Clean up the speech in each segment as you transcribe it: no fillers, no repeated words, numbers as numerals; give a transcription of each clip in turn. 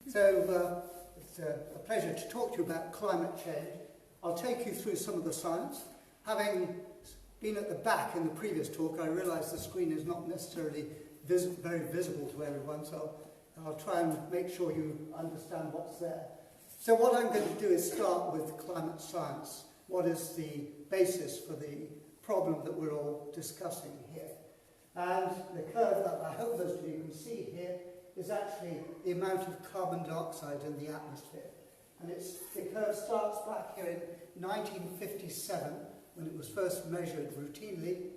So it's a pleasure to talk to you about climate change. I'll take you through some of the science. Having been at the back in the previous talk, I realise the screen is not necessarily very visible to everyone, so I'll try and make sure you understand what's there. So what I'm going to do is start with climate science. What is the basis for the problem that we're all discussing here? And the curve that I hope most of you can see here is actually the amount of carbon dioxide in the atmosphere. And the curve starts back here in 1957, when it was first measured routinely,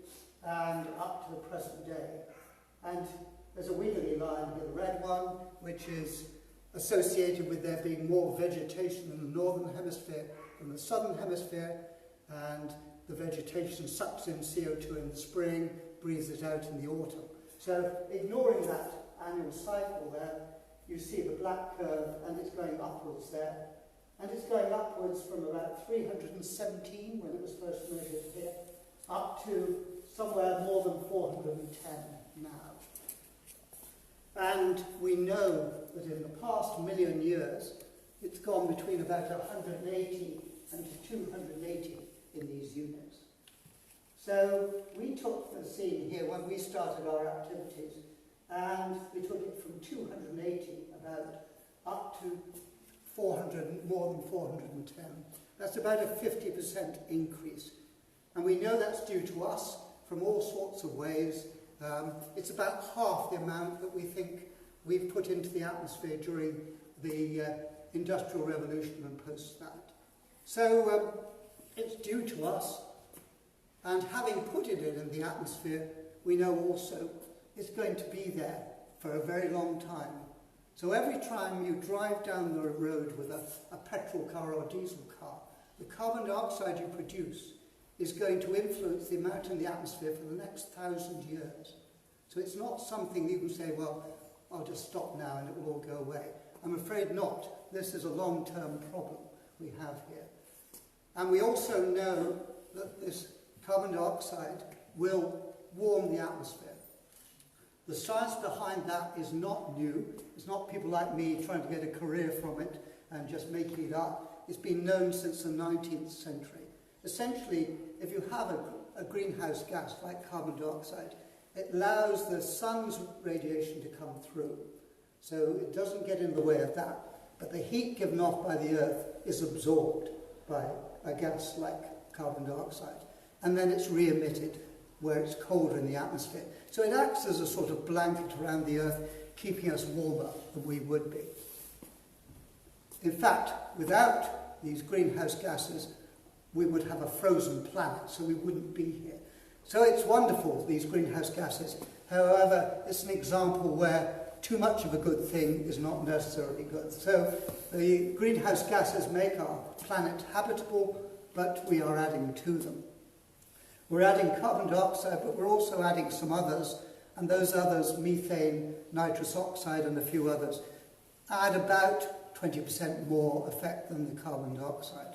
and up to the present day. And there's a wiggly line here, the red one, which is associated with there being more vegetation in the northern hemisphere than the southern hemisphere, and the vegetation sucks in CO2 in the spring, breathes it out in the autumn. So ignoring that annual cycle there, you see the black curve, and it's going upwards there. And it's going upwards from about 317 when it was first measured here, up to somewhere more than 410 now. And we know that in the past million years, it's gone between about 180 and 280 in these units. So we took the scene here when we started our activities, and we took it from 280 about up to 400, more than 410. That's about a 50% increase. And we know that's due to us from all sorts of ways. It's about half the amount that we think we've put into the atmosphere during the Industrial Revolution and post that. So it's due to us, and having put it in the atmosphere, we know also it's going to be there for a very long time. So every time you drive down the road with a petrol car or a diesel car, the carbon dioxide you produce is going to influence the amount in the atmosphere for the next 1,000 years. So it's not something you can say, well, I'll just stop now and it will all go away. I'm afraid not. This is a long-term problem we have here. And we also know that this carbon dioxide will warm the atmosphere. The science behind that is not new. It's not people like me trying to get a career from it and just making it up. It's been known since the 19th century. Essentially, if you have a greenhouse gas like carbon dioxide, it allows the sun's radiation to come through. So it doesn't get in the way of that. But the heat given off by the earth is absorbed by a gas like carbon dioxide. And then it's re-emitted where it's colder in the atmosphere. So it acts as a sort of blanket around the earth, keeping us warmer than we would be. In fact, without these greenhouse gases, we would have a frozen planet, so we wouldn't be here. So it's wonderful, these greenhouse gases. However, it's an example where too much of a good thing is not necessarily good. So the greenhouse gases make our planet habitable, but we are adding to them. We're adding carbon dioxide, but we're also adding some others, and those others, methane, nitrous oxide, and a few others, add about 20% more effect than the carbon dioxide.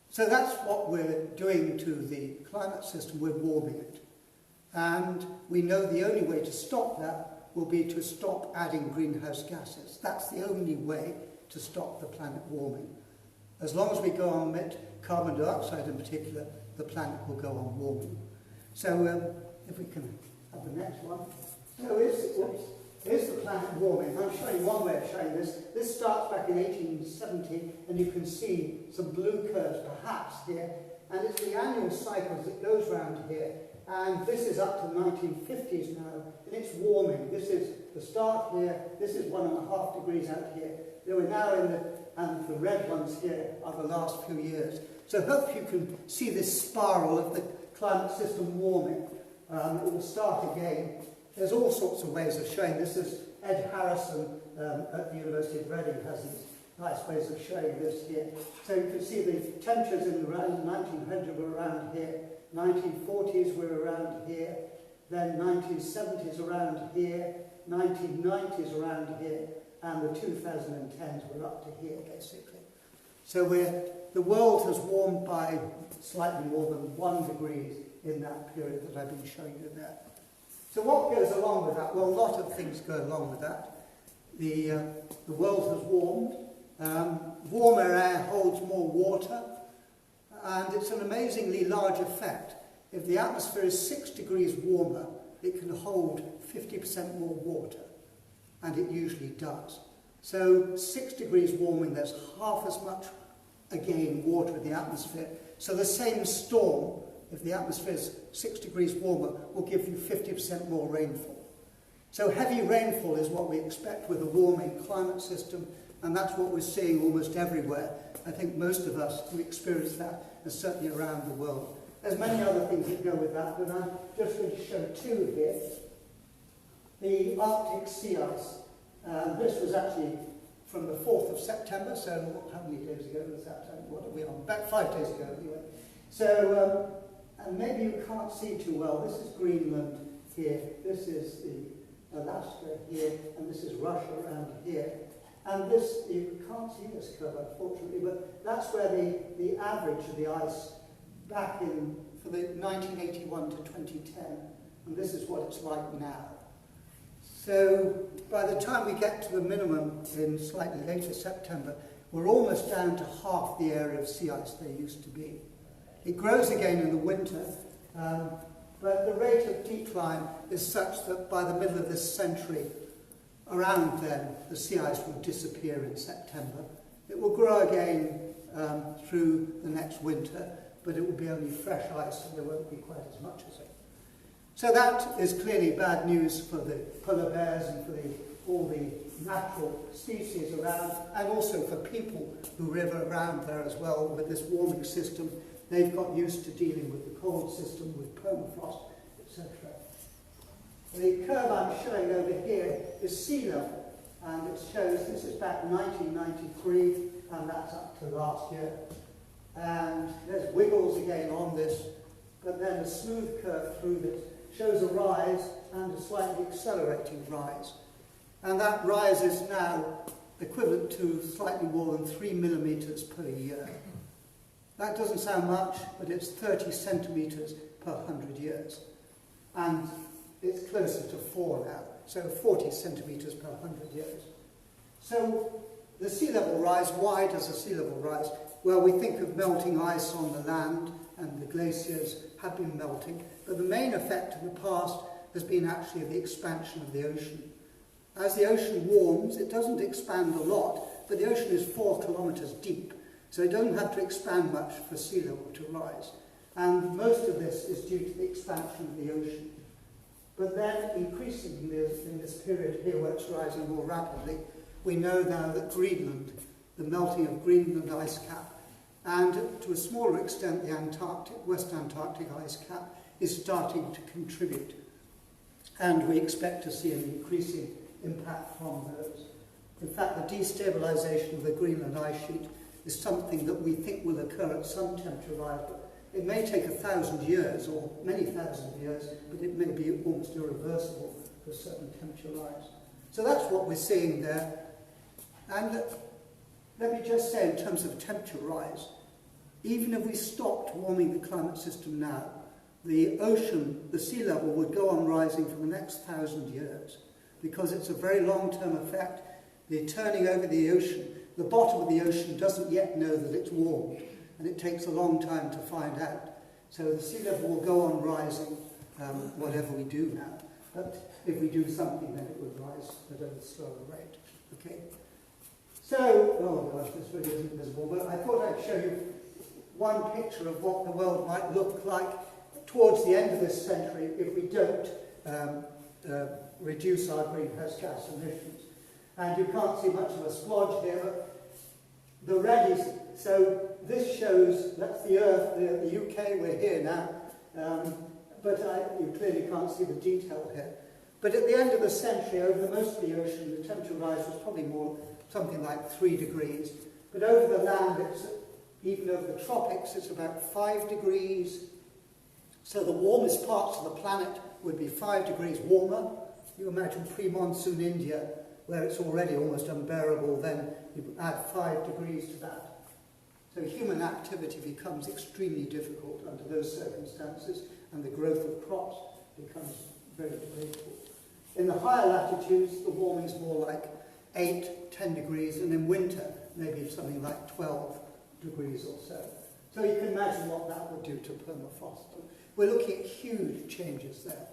So that's what we're doing to the climate system. We're warming it. And we know the only way to stop that will be to stop adding greenhouse gases. That's the only way to stop the planet warming. As long as we go on emit carbon dioxide in particular, the planet will go on warming. So if we can have the next one. So here's the planet warming. I'm showing one way of showing this. This starts back in 1870, and you can see some blue curves perhaps here. And it's the annual cycles that goes around here. And this is up to the 1950s now, and it's warming. This is the start here. This is 1.5 degrees out here. We're now in and the red ones here are the last few years. So I hope you can see this spiral of the climate system warming. It will start again. There's all sorts of ways of showing this. Is Ed Harrison at the University of Reading has these nice ways of showing this here. So you can see the temperatures in the 1900s were around here, 1940s were around here, then 1970s around here, 1990s around here, and the 2010s were up to here, basically. So the world has warmed by slightly more than 1 degree in that period that I've been showing you there. So what goes along with that? Well, a lot of things go along with that. the world has warmed. Warmer air holds more water, and it's an amazingly large effect. If the atmosphere is 6 degrees warmer, it can hold 50% more water, and it usually does. So 6 degrees warming, there's half as much, again, water in the atmosphere. So the same storm, if the atmosphere is 6 degrees warmer, will give you 50% more rainfall. So heavy rainfall is what we expect with a warming climate system, and that's what we're seeing almost everywhere. I think most of us who experience that, and certainly around the world. There's many other things that go with that, but I'm just going to show two here. The Arctic sea ice. This was actually from the 4th of September, so how many days ago was that? What are we on? About 5 days ago, anyway. So, and maybe you can't see too well. This is Greenland here. This is the Alaska here, and this is Russia around here. And this, you can't see this curve, unfortunately, but that's where the average of the ice back in, for the 1981 to 2010, and this is what it's like now. So by the time we get to the minimum in slightly later September, we're almost down to half the area of sea ice there used to be. It grows again in the winter, but the rate of decline is such that by the middle of this century, around then, the sea ice will disappear in September. It will grow again through the next winter, but it will be only fresh ice, and there won't be quite as much as it. So that is clearly bad news for the polar bears and for all the natural species around, and also for people who live around there as well with this warming system. They've got used to dealing with the cold system, with permafrost, etc. The curve I'm showing over here is sea level, and it shows, this is back 1993, and that's up to last year. And there's wiggles again on this, but then a smooth curve through this shows a rise and a slightly accelerating rise. And that rise is now equivalent to slightly more than 3 millimetres per year. That doesn't sound much, but it's 30 centimetres per 100 years. And it's closer to 4 now, so 40 centimetres per 100 years. So the sea level rise, why does the sea level rise? Well, we think of melting ice on the land, and the glaciers have been melting, but the main effect in the past has been actually the expansion of the ocean. As the ocean warms, it doesn't expand a lot, but the ocean is 4 kilometres deep, so it doesn't have to expand much for sea level to rise. And most of this is due to the expansion of the ocean. But then, increasingly in this period here where it's rising more rapidly, we know now that Greenland, the melting of Greenland ice cap, and to a smaller extent the Antarctic, West Antarctic ice cap, is starting to contribute. And we expect to see an increasing impact from those. In fact, the destabilization of the Greenland ice sheet is something that we think will occur at some temperature rise. It may take 1,000 years, or many thousand years, but it may be almost irreversible for a certain temperature rise. So that's what we're seeing there. And let me just say, in terms of temperature rise, even if we stopped warming the climate system now, the ocean, the sea level, would go on rising for the next 1,000 years, because it's a very long-term effect. The turning over the ocean, the bottom of the ocean doesn't yet know that it's warmed, and it takes a long time to find out. So the sea level will go on rising, whatever we do now. But if we do something, then it would rise at a slower rate. Okay? So, oh gosh, this really isn't visible, but I thought I'd show you one picture of what the world might look like towards the end of this century if we don't reduce our greenhouse gas emissions. And you can't see much of a splodge here, but the red is, so this shows, that's the Earth, the UK, we're here now, but you clearly can't see the detail here. But at the end of the century, over most of the ocean, the temperature rise was probably more, something like 3 degrees. But over the land, it's, even over the tropics, it's about 5 degrees. So the warmest parts of the planet would be 5 degrees warmer. You imagine pre-monsoon India, where it's already almost unbearable, then you add 5 degrees to that. So human activity becomes extremely difficult under those circumstances, and the growth of crops becomes very debatable. In the higher latitudes, the warming is more like 8, 10 degrees, and in winter, maybe something like 12 degrees or so. So you can imagine what that would do to permafrost. We're looking at huge changes there,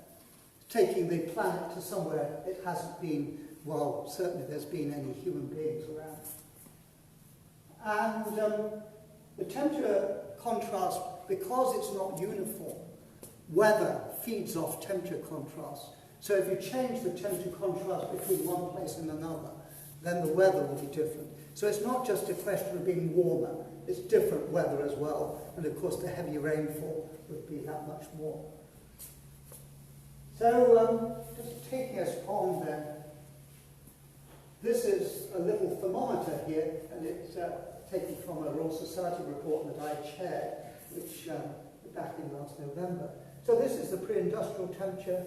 taking the planet to somewhere it hasn't been, well, certainly there's been any human beings around. And the temperature contrast, because it's not uniform, weather feeds off temperature contrast. So if you change the temperature contrast between one place and another, then the weather will be different. So it's not just a question of being warmer, it's different weather as well. And of course the heavy rainfall would be that much more. So just taking us on there, this is a little thermometer here, and it's taken from a Royal Society report that I chaired, which back in last November. So this is the pre-industrial temperature.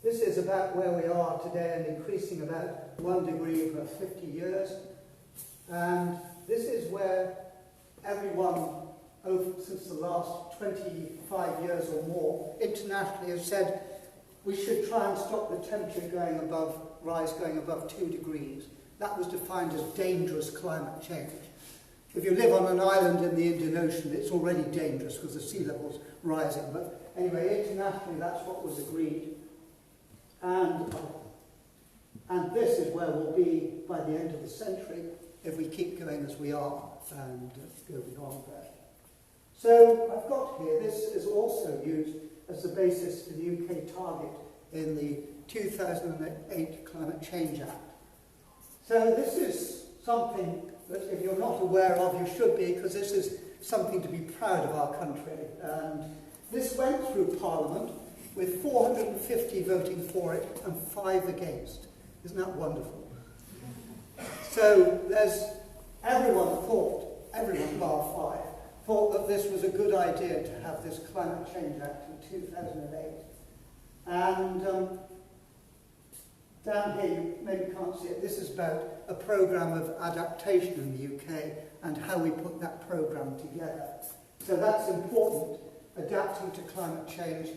This is about where we are today and increasing about 1 degree per 50 years. And this is where everyone since the last 25 years or more internationally has said we should try and stop the temperature rise going above 2 degrees. That was defined as dangerous climate change. If you live on an island in the Indian Ocean, it's already dangerous because the sea level's rising. But anyway, internationally, that's what was agreed. And this is where we'll be by the end of the century if we keep going as we are and go beyond that. So I've got here, this is also used as the basis for the UK target in the 2008 Climate Change Act. So this is something that if you're not aware of, you should be, because this is something to be proud of our country. And this went through Parliament with 450 voting for it and 5 against. Isn't that wonderful? So everyone bar 5, thought that this was a good idea to have this Climate Change Act in 2008. And down here, you maybe can't see it, this is about a programme of adaptation in the UK and how we put that programme together. So that's important, adapting to climate change.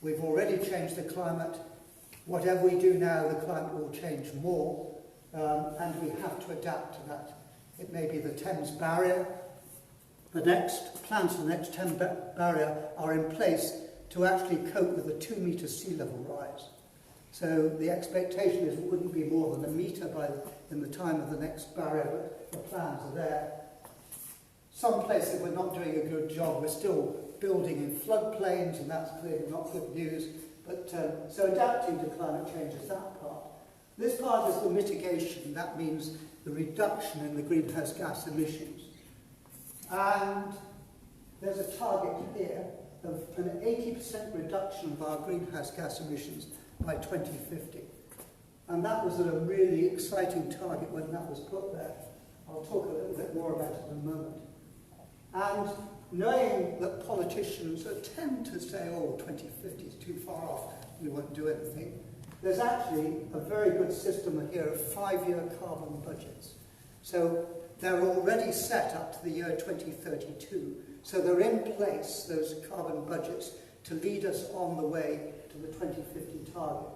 We've already changed the climate. Whatever we do now, the climate will change more, and we have to adapt to that. It may be the Thames Barrier. Plans for the next Thames Barrier are in place to actually cope with the 2-metre sea level rise. So the expectation is it wouldn't be more than 1 metre in the time of the next barrier, but the plans are there. Some places we're not doing a good job. We're still building in floodplains, and that's clearly not good news. But so adapting to climate change is that part. This part is the mitigation. That means the reduction in the greenhouse gas emissions. And there's a target here of an 80% reduction of our greenhouse gas emissions by 2050. And that was a really exciting target when that was put there. I'll talk a little bit more about it in a moment. And knowing that politicians tend to say, oh, 2050 is too far off, we won't do anything, there's actually a very good system here of 5-year carbon budgets. So they're already set up to the year 2032. So they're in place, those carbon budgets, to lead us on the way to the 2050 target.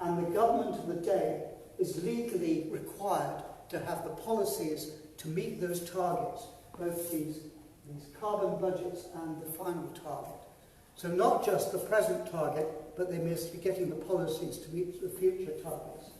And the government of the day is legally required to have the policies to meet those targets, both these carbon budgets and the final target. So not just the present target, but they must be getting the policies to meet the future targets.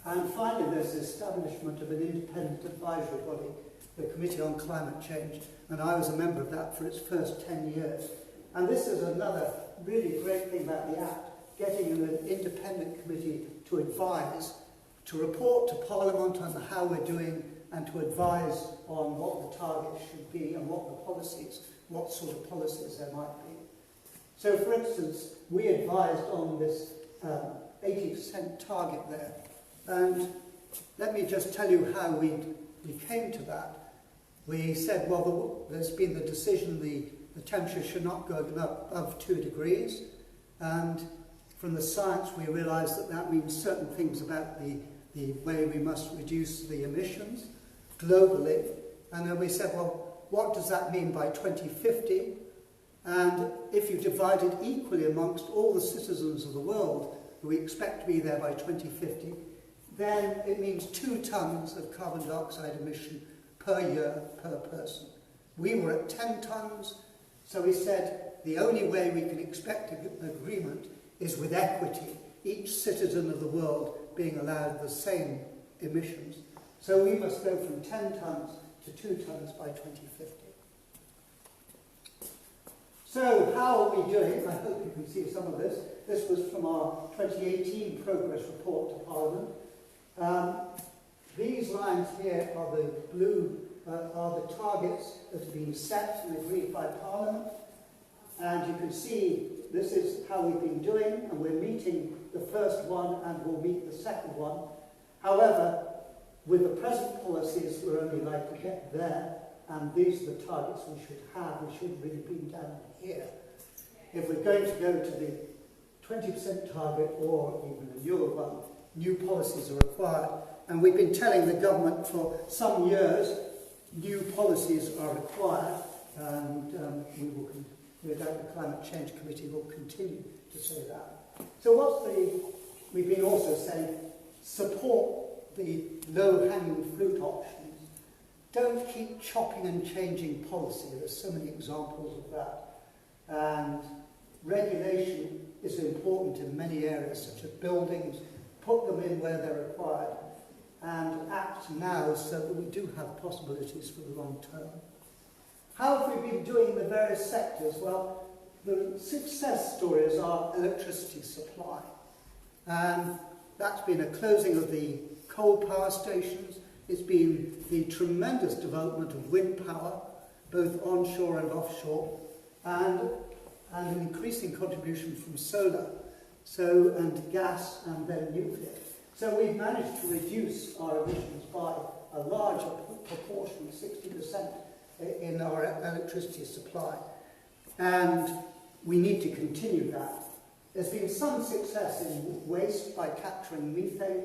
And finally, there's the establishment of an independent advisory body, the Committee on Climate Change, and I was a member of that for its first 10 years. And this is another really great thing about the Act, getting an independent committee to advise, to report to Parliament on how we're doing, and to advise on what the targets should be and what sort of policies there might be. So, for instance, we advised on this 80% target there. And let me just tell you how we came to that. We said, well, there's been the decision the temperature should not go above 2 degrees. And from the science, we realized that that means certain things about the way we must reduce the emissions globally. And then we said, well, what does that mean by 2050? And if you divide it equally amongst all the citizens of the world who we expect to be there by 2050, then it means 2 tons of carbon dioxide emission per year per person. We were at 10 tons, so we said the only way we can expect an agreement is with equity, each citizen of the world being allowed the same emissions. So we must go from 10 tons to 2 tons by 2050. So how are we doing? I hope you can see some of this. This was from our 2018 progress report to Parliament. These lines here are the blue, are the targets that have been set and agreed by Parliament. And you can see this is how we've been doing, and we're meeting the first one and we'll meet the second one. However, with the present policies, we're only likely to get there, and these are the targets we should have. We should really be down here. If we're going to go to the 20% target or even a newer one, new policies are required. And we've been telling the government for some years new policies are required, and no doubt the Climate Change Committee will continue to say that. So we've been also saying, support the low-hanging fruit options. Don't keep chopping and changing policy. There's so many examples of that. And regulation is important in many areas, such as buildings. Put them in where they're required and act now so that we do have possibilities for the long term. How have we been doing in the various sectors? Well, the success stories are electricity supply. And that's been a closing of the coal power stations. It's been the tremendous development of wind power, both onshore and offshore, and an increasing contribution from solar, and gas, and then nuclear. So we've managed to reduce our emissions by a larger proportion, 60%, in our electricity supply. And we need to continue that. There's been some success in waste by capturing methane,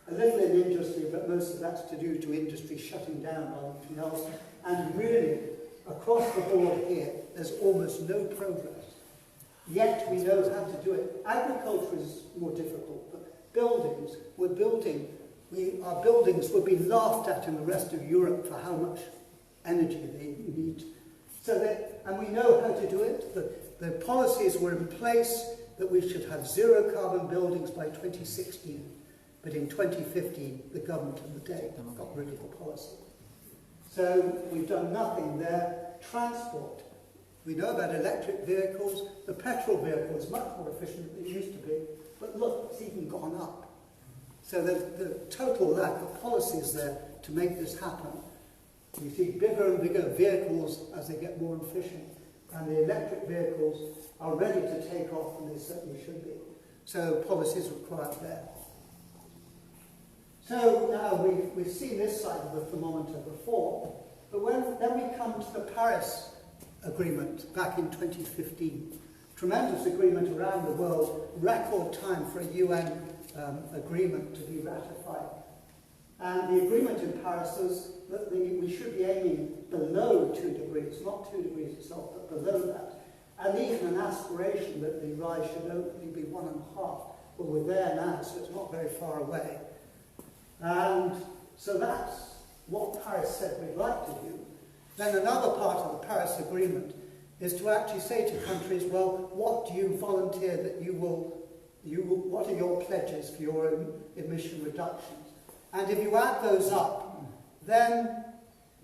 a little in industry, but most of that's to do to industry shutting down or anything else. And really, across the board here, there's almost no progress. Yet we know how to do it. Agriculture is more difficult, but buildings, our buildings would be laughed at in the rest of Europe for how much energy they need. And we know how to do it. The policies were in place that we should have zero carbon buildings by 2016. But in 2015, the government of the day got rid of the policy. So we've done nothing there. Transport. We know about electric vehicles. The petrol vehicle is much more efficient than it used to be. But look, it's even gone up. So the total lack of policies there to make this happen. We see bigger and bigger vehicles as they get more efficient. And the electric vehicles are ready to take off, and they certainly should be. So policies required there. So now we've seen this side of the thermometer before, but then we come to the Paris Agreement back in 2015. Tremendous agreement around the world, record time for a UN agreement to be ratified. And the agreement in Paris was that we should be aiming below 2 degrees, not 2 degrees itself, but below that. And even an aspiration that the rise should only be 1.5. Well, we're there now, so it's not very far away. And so that's what Paris said we'd like to do. Then another part of the Paris Agreement is to actually say to countries, well, what do you volunteer that what are your pledges for your emission reductions? And if you add those up, then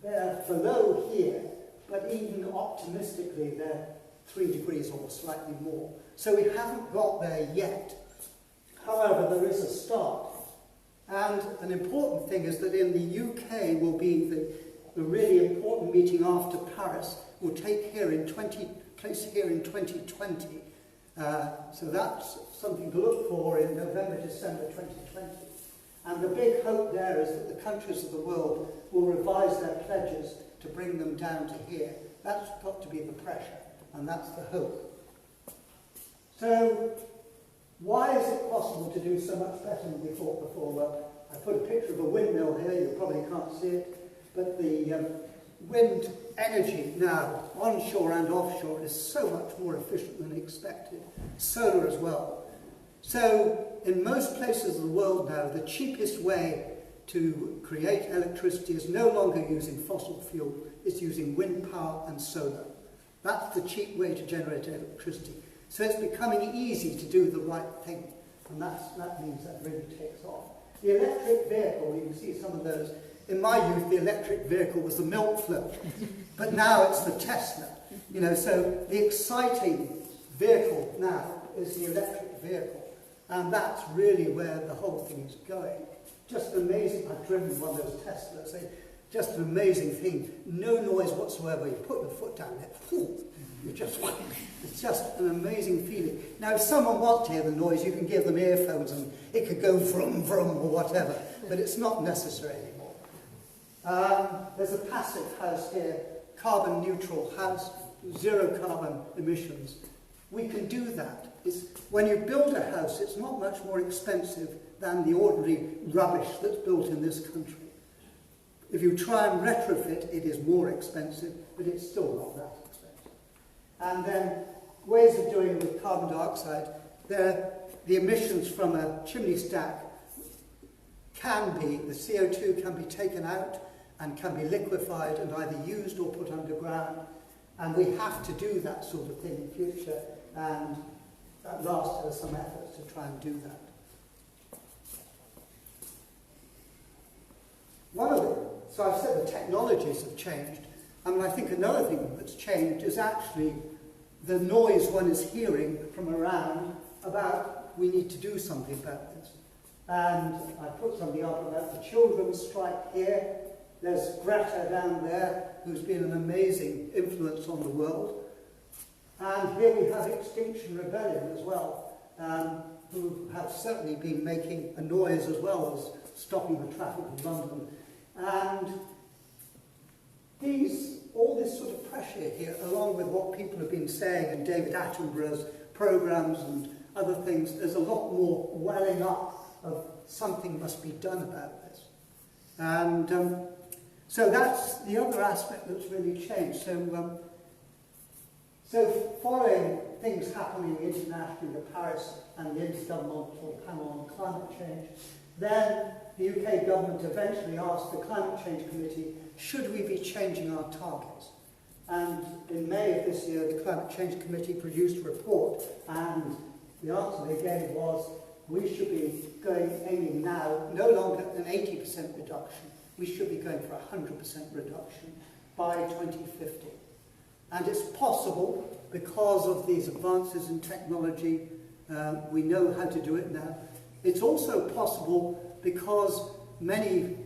they're below here, but even optimistically, they're 3 degrees or slightly more. So we haven't got there yet. However, there is a start. And an important thing is that in the UK will be the really important meeting after Paris will take place here in 2020. So that's something to look for in November, December 2020. And the big hope there is that the countries of the world will revise their pledges to bring them down to here. That's got to be the pressure, and that's the hope. So, why is it possible to do so much better than we thought before? Well, I put a picture of a windmill here, you probably can't see it, but the wind energy now, onshore and offshore, is so much more efficient than expected. Solar as well. So in most places of the world now, the cheapest way to create electricity is no longer using fossil fuel, it's using wind power and solar. That's the cheap way to generate electricity. So it's becoming easy to do the right thing, and that means that really takes off. The electric vehicle, you can see some of those. In my youth, the electric vehicle was the milk float, but now it's the Tesla. You know, so the exciting vehicle now is the electric vehicle, and that's really where the whole thing is going. Just amazing. I've driven one of those Teslas. Just an amazing thing. No noise whatsoever. You put your foot down there. It's just an amazing feeling. Now, if someone wants to hear the noise, you can give them earphones and it could go vroom, vroom, or whatever. But it's not necessary anymore. There's a passive house here, carbon neutral house, zero carbon emissions. We can do that. When you build a house, it's not much more expensive than the ordinary rubbish that's built in this country. If you try and retrofit, it is more expensive, but it's still not that expensive. And then ways of doing it with carbon dioxide, the emissions from a chimney stack the CO2 can be taken out and can be liquefied and either used or put underground. And we have to do that sort of thing in future, and at last there are some efforts to try and do that. So I've said the technologies have changed. I mean, I think another thing that's changed is actually the noise one is hearing from around about we need to do something about this. And I put something up about the children's strike here. There's Greta down there, who's been an amazing influence on the world. And here we have Extinction Rebellion as well, who have certainly been making a noise as well as stopping the traffic in London. And all this sort of pressure here, along with what people have been saying and David Attenborough's programs and other things, there's a lot more welling up of something must be done about this. And so that's the other aspect that's really changed. So following things happening internationally, the Paris and the Intergovernmental Panel on Climate Change, then the UK government eventually asked the Climate Change Committee, should we be changing our targets? And in May of this year, the Climate Change Committee produced a report, and the answer they gave was, we should be aiming now no longer an 80% reduction, we should be going for a 100% reduction by 2050. And it's possible because of these advances in technology, we know how to do it now. It's also possible because many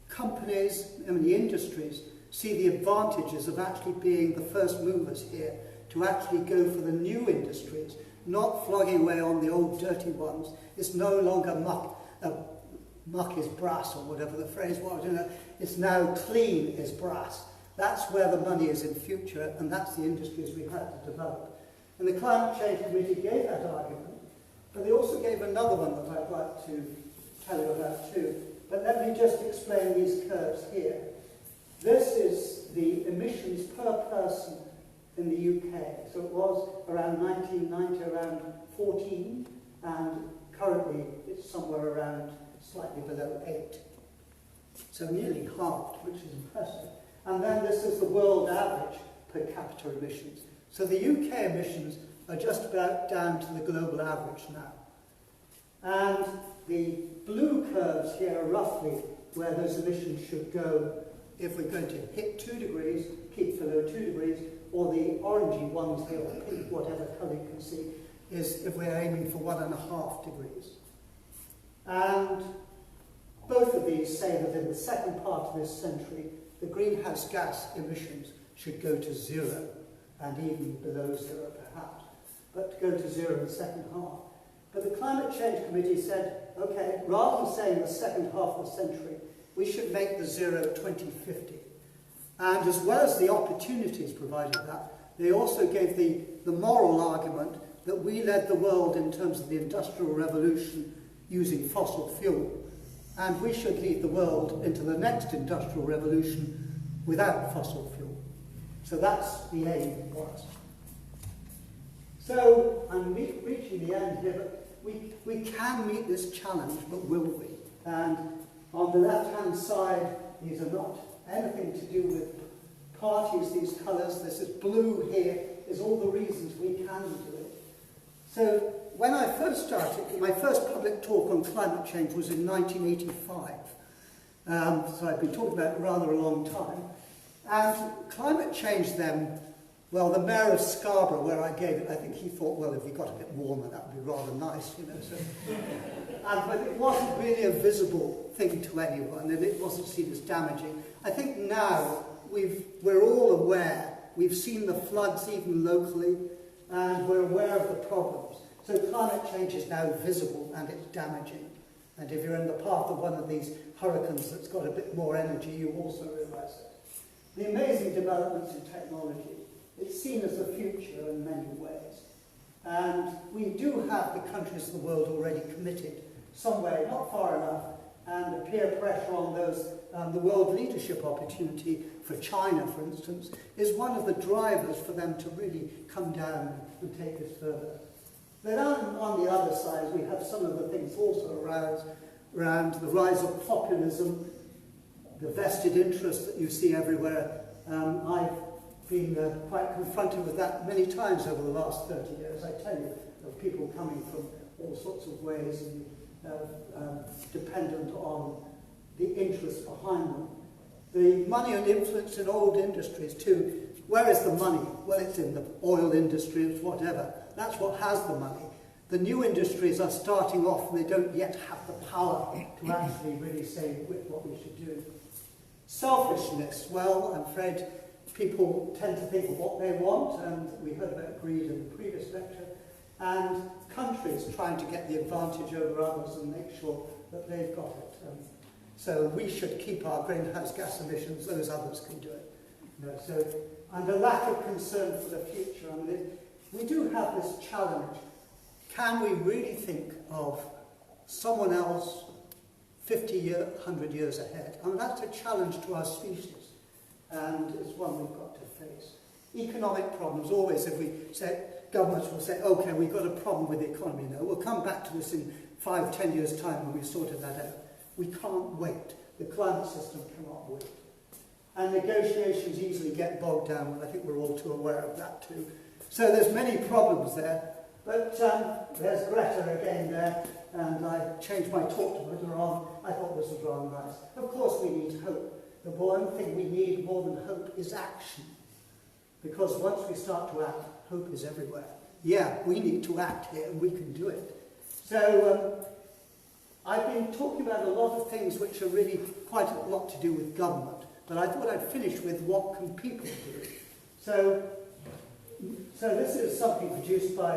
companies and the industries see the advantages of actually being the first movers here to actually go for the new industries, not flogging away on the old dirty ones. It's no longer muck is brass, or whatever the phrase was. You know, it's now clean is brass. That's where the money is in future, and that's the industries we have to develop. And the Climate Change Committee gave that argument, but they also gave another one that I'd like to tell you about too. But let me just explain these curves here. This is the emissions per person in the UK. So it was around 1990, around 14, and currently it's somewhere around slightly below 8. So nearly halved, which is impressive. And then this is the world average per capita emissions. So the UK emissions are just about down to the global average now. And the blue curves here are roughly where those emissions should go if we're going to hit 2 degrees, keep below 2 degrees, or the orangey ones here, or pink, whatever colour you can see, is if we're aiming for 1.5 degrees. And both of these say that in the second part of this century, the greenhouse gas emissions should go to 0, and even below 0 perhaps, but to go to 0 in the second half. But the Climate Change Committee said, okay, rather than saying the second half of the century, we should make the 0 2050. And as well as the opportunities provided that, they also gave the moral argument that we led the world in terms of the Industrial Revolution using fossil fuel, and we should lead the world into the next Industrial Revolution without fossil fuel. So that's the aim for us. So I'm reaching the end here, but we can meet this challenge, but will we? And on the left-hand side, these are not anything to do with parties, these colours. This is blue here, is all the reasons we can do it. So when I first started, my first public talk on climate change was in 1985. So I've been talking about it rather a long time. And climate change then, well, the mayor of Scarborough, where I gave it, I think he thought, well, if we got a bit warmer, that would be rather nice, you know. So, but it wasn't really a visible thing to anyone, and it wasn't seen as damaging. I think now we're all aware. We've seen the floods even locally, and we're aware of the problems. So climate change is now visible, and it's damaging. And if you're in the path of one of these hurricanes that's got a bit more energy, you also realise it. The amazing developments in technology, it's seen as the future in many ways. And we do have the countries of the world already committed somewhere, not far enough, and the peer pressure on those, the world leadership opportunity for China, for instance, is one of the drivers for them to really come down and take this further. Then on the other side, we have some of the things also around the rise of populism, the vested interest that you see everywhere. I've been quite confronted with that many times over the last 30 years. I tell you, of people coming from all sorts of ways and dependent on the interest behind them. The money and influence in old industries too. Where is the money? Well, it's in the oil industry, it's whatever. That's what has the money. The new industries are starting off and they don't yet have the power to actually really say what we should do. Selfishness, well, I'm afraid people tend to think of what they want, and we heard about greed in the previous lecture, and countries trying to get the advantage over others and make sure that they've got it. So we should keep our greenhouse gas emissions, those others can do it. You know, so, and a lack of concern for the future. I mean, we do have this challenge. Can we really think of someone else 100 years ahead? I mean, that's a challenge to our species, and it's one we've got to face. Economic problems, always, if we say, governments will say, okay, we've got a problem with the economy now, we'll come back to this in 5-10 years' time when we've sorted that out. We can't wait. The climate system cannot wait. And negotiations easily get bogged down, and I think we're all too aware of that too. So there's many problems there, but there's Greta again there, and I changed my talk to put her on. I thought this was rather nice. Of course we need hope. The one thing we need more than hope is action. Because once we start to act, hope is everywhere. Yeah, we need to act here, and we can do it. So I've been talking about a lot of things which are really quite a lot to do with government, but I thought I'd finish with what can people do. So this is something produced by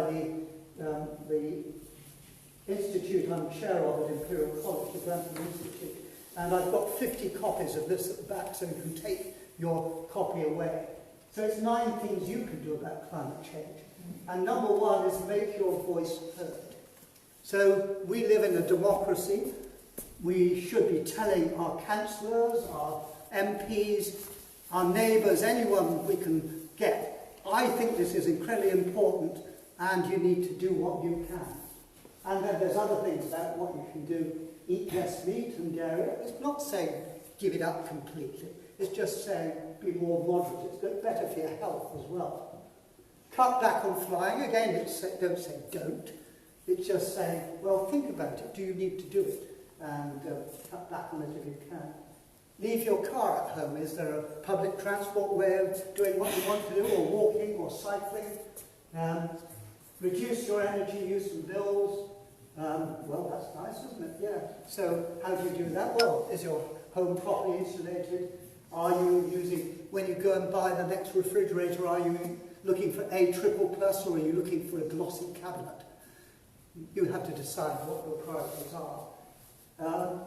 the Institute I'm chair of at Imperial College, the Grantham Institute, and I've got 50 copies of this at the back, so you can take your copy away. So it's 9 things you can do about climate change. And number 1 is make your voice heard. So we live in a democracy. We should be telling our councillors, our MPs, our neighbours, anyone we can get, I think this is incredibly important and you need to do what you can. And then there's other things about what you can do. Eat less meat and dairy. It's not saying give it up completely. It's just saying be more moderate. It's better for your health as well. Cut back on flying. Again, don't say don't. It's just saying, well, think about it. Do you need to do it? And cut back on it if you can. Leave your car at home. Is there a public transport way of doing what you want to do, or walking, or cycling? Reduce your energy use and bills. Well, that's nice, isn't it? Yeah. So how do you do that? Well, is your home properly insulated? Are you using, when you go and buy the next refrigerator, are you looking for A++, or are you looking for a glossy cabinet? You have to decide what your priorities are.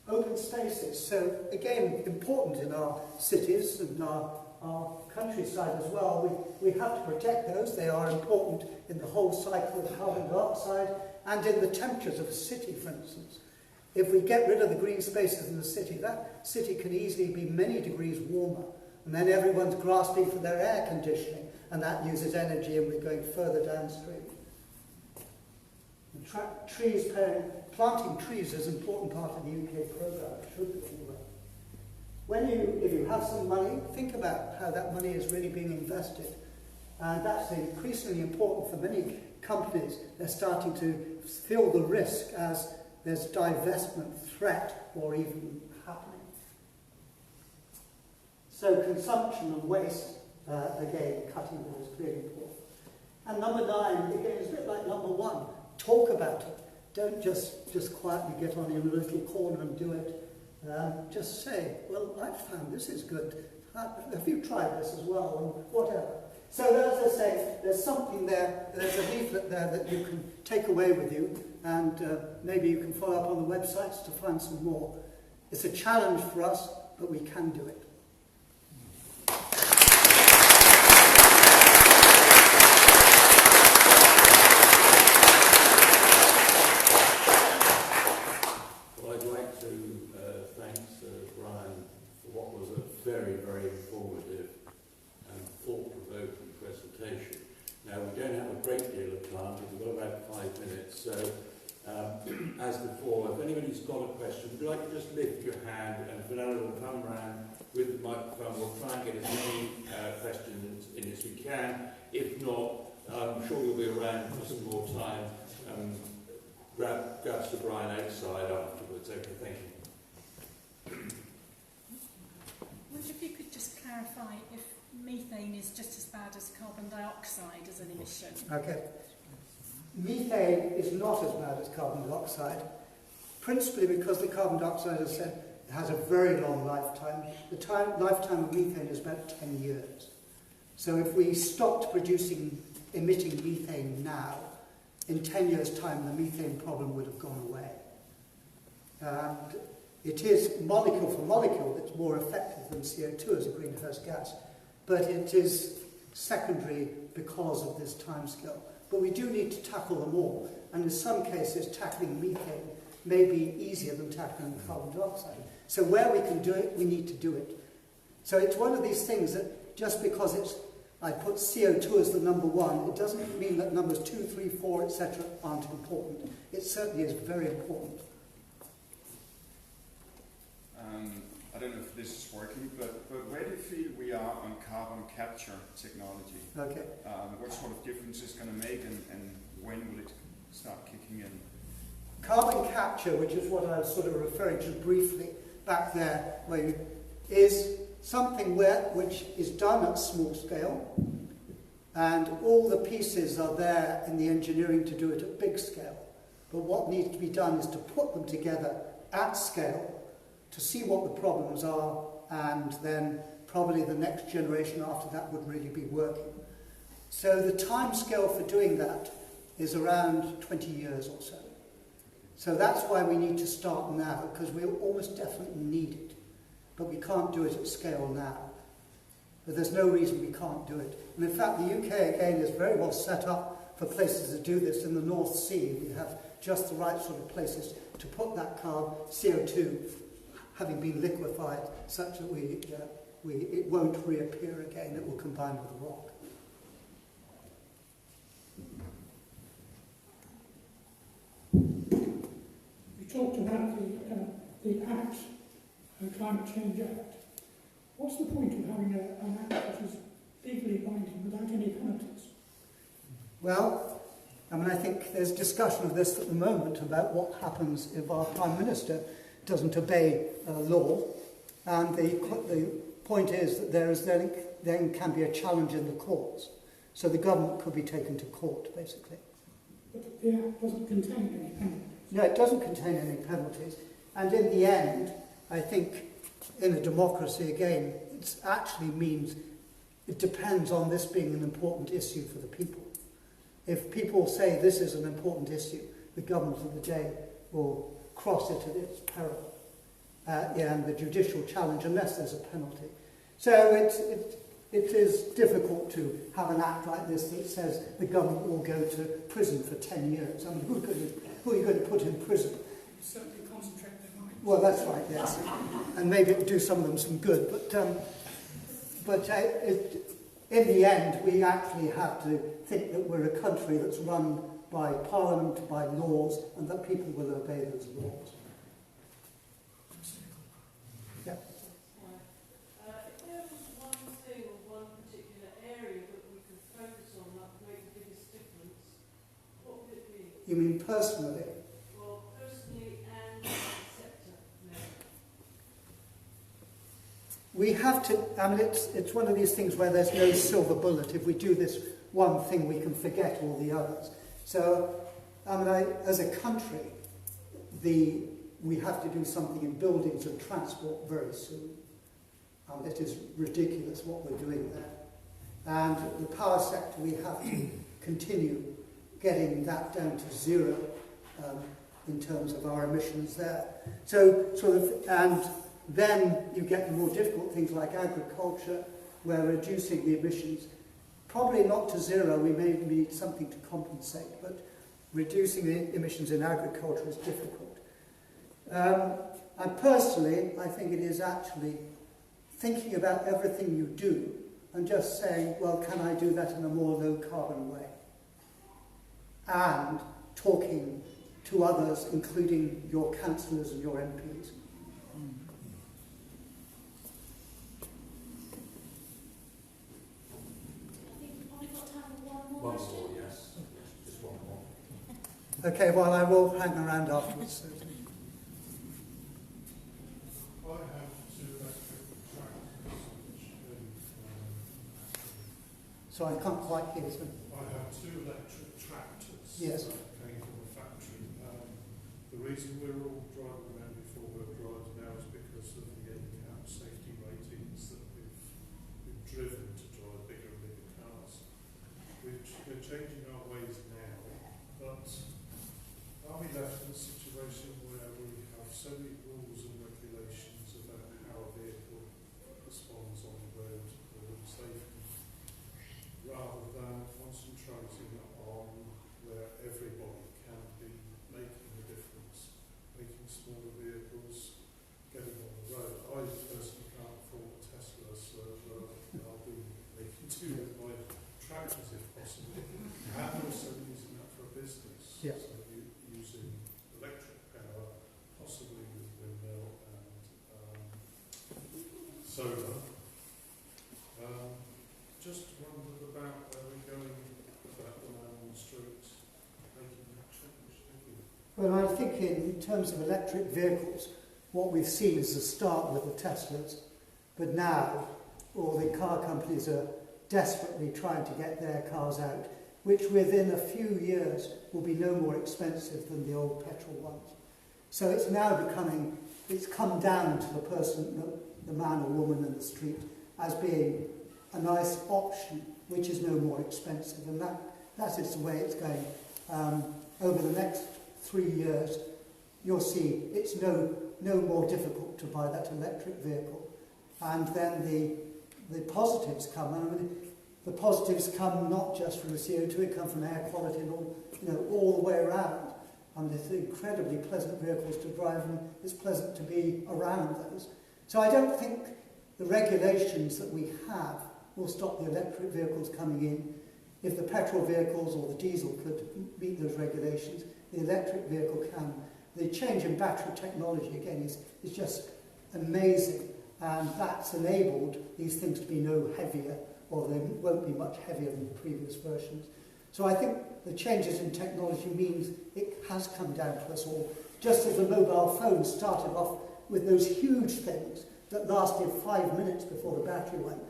Open spaces. So again, important in our cities and our countryside as well. We have to protect those. They are important in the whole cycle of carbon dioxide and in the temperatures of a city, for instance. If we get rid of the green spaces in the city, that city can easily be many degrees warmer. And then everyone's grasping for their air conditioning, and that uses energy, and we're going further downstream. Planting trees is an important part of the UK programme, it should be anyway. If you have some money, think about how that money is really being invested. And that's increasingly important for many companies. They're starting to feel the risk as there's divestment threat or even happening. So consumption and waste, again, cutting them is clearly important. And number 9, again, is a bit like number 1. Talk about it. Don't just quietly get on in a little corner and do it. Just say, well, I've found this is good. Have you tried this as well? And whatever. So as I say, there's something there, there's a leaflet there that you can take away with you, and maybe you can follow up on the websites to find some more. It's a challenge for us, but we can do it. Well, I'd like to thank Brian for what was a very, very informative and thought-provoking presentation. Now, we don't have a great deal of time, but we've got about 5 minutes. So, as before, if anybody's got a question, would you like to just lift your hand, and Fernando will come around with the microphone. We'll try and get as many questions in as we can. If not, I'm sure you'll be around for some more time. Grab Sir Brian outside afterwards. Okay, thank you. I wonder if you could just clarify if methane is just as bad as carbon dioxide as an emission. Okay. Methane is not as bad as carbon dioxide, principally because the carbon dioxide, as I said, has a very long lifetime. The lifetime of methane is about 10 years. So if we stopped emitting methane now, in 10 years' time the methane problem would have gone away. And it is molecule for molecule, it's more effective than CO2 as a greenhouse gas, but it is secondary because of this timescale. But we do need to tackle them all, and in some cases tackling methane may be easier than tackling carbon dioxide. So where we can do it, we need to do it. So it's one of these things that just because I put CO2 as the number 1, it doesn't mean that numbers 2, 3, 4, etc. aren't important. It certainly is very important. I don't know if this is working, but where do you feel we are on carbon capture technology? Okay. What sort of difference is going to make, and when will it start kicking in? Carbon capture, which is what I was sort of referring to briefly back there, is something which is done at small scale, and all the pieces are there in the engineering to do it at big scale. But what needs to be done is to put them together at scale to see what the problems are, and then probably the next generation after that would really be working. So the time scale for doing that is around 20 years or so. So that's why we need to start now, because we almost definitely need it. But we can't do it at scale now. But there's no reason we can't do it. And in fact, the UK, again, is very well set up for places to do this. In the North Sea, we have just the right sort of places to put that CO2 having been liquefied such that it won't reappear again, it will combine with the rock. You talked about the Act, the Climate Change Act. What's the point of having an Act which is legally binding without any penalties? Well, I think there's discussion of this at the moment about what happens if our Prime Minister doesn't obey law, and the point is that then can be a challenge in the courts. So the government could be taken to court, basically. But the Act doesn't contain any penalties. No, it doesn't contain any penalties. And in the end, I think in a democracy, again, it actually means it depends on this being an important issue for the people. If people say this is an important issue, the government of the day will cross it at its peril. And the judicial challenge, unless there's a penalty. So it is difficult to have an act like this that says the government will go to prison for 10 years. I mean, who are you going to put in prison? Certainly concentrate their minds. Well, that's right, yes. And maybe it will do some of them some good. But in the end, we actually have to think that we're a country that's run by Parliament, by laws, and that people will obey those laws. Yeah. If there was one thing or one particular area that we could focus on that would make the biggest difference, what would it be? You mean personally? Well, personally and sector level. We have to, I mean, it's one of these things where there's no silver bullet. If we do this one thing, we can forget all the others. So, I mean, as a country, we have to do something in buildings and transport very soon. It is ridiculous what we're doing there. And the power sector, we have to continue getting that down to zero in terms of our emissions there. So, and then you get the more difficult things like agriculture, where reducing the emissions, probably not to zero, we may need something to compensate, but reducing the emissions in agriculture is difficult. And personally, I think it is actually thinking about everything you do and just saying, well, can I do that in a more low-carbon way? And talking to others, including your councillors and your MPs. One more, yes. Just one more. Okay, well, I will hang around afterwards. I have two electric tractors which So I can't quite hear this one. I have two electric tractors Yes. that came from a factory. The reason we're all driving around with four-wheel drives now is because of the NCAP safety ratings that we've driven to drive bigger and bigger cars. We're changing our ways now, but are we left in a situation where we have so many rules and regulations about how a vehicle responds on the road for safety, rather than concentrating on where everybody can be making a difference, making smaller vehicles, getting on the road? I personally can't afford a Tesla, so I'll be making do with my tractors if possible, and also using that for a business. Yeah. So using electric power, possibly with windmill and solar. Just wondered about where we're going about the man on the street making that change. Thank you. Well, I think in terms of electric vehicles, what we've seen is a start with the Teslas, but now all the car companies are desperately trying to get their cars out, which within a few years will be no more expensive than the old petrol ones. So it's now becoming, it's come down to the person, the man or woman in the street, as being a nice option, which is no more expensive. And that is the way it's going. Over the next 3 years, you'll see it's no more difficult to buy that electric vehicle. And then the positives come. I mean, the positives come not just from the CO2, it comes from air quality and all the way around. I mean, it's incredibly pleasant vehicles to drive, and it's pleasant to be around those. So I don't think the regulations that we have will stop the electric vehicles coming in. If the petrol vehicles or the diesel could meet those regulations, the electric vehicle can. The change in battery technology, again, is just amazing, and that's enabled these things to be no heavier, or they won't be much heavier than the previous versions. So I think the changes in technology means it has come down to us all. Just as the mobile phone started off with those huge things that lasted 5 minutes before the battery went.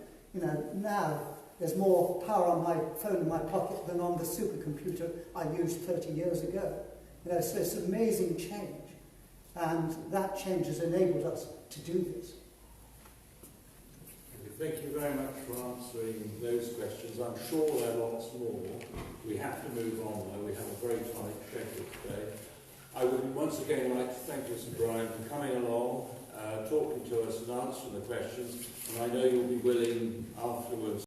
Now there's more power on my phone in my pocket than on the supercomputer I used 30 years ago. So it's an amazing change, and that change has enabled us to do this. Thank you very much for answering those questions. I'm sure there are lots more. We have to move on though. We have a very tight schedule today. I would once again like to thank Mr. Bryan for coming along, talking to us and answering the questions. And I know you'll be willing afterwards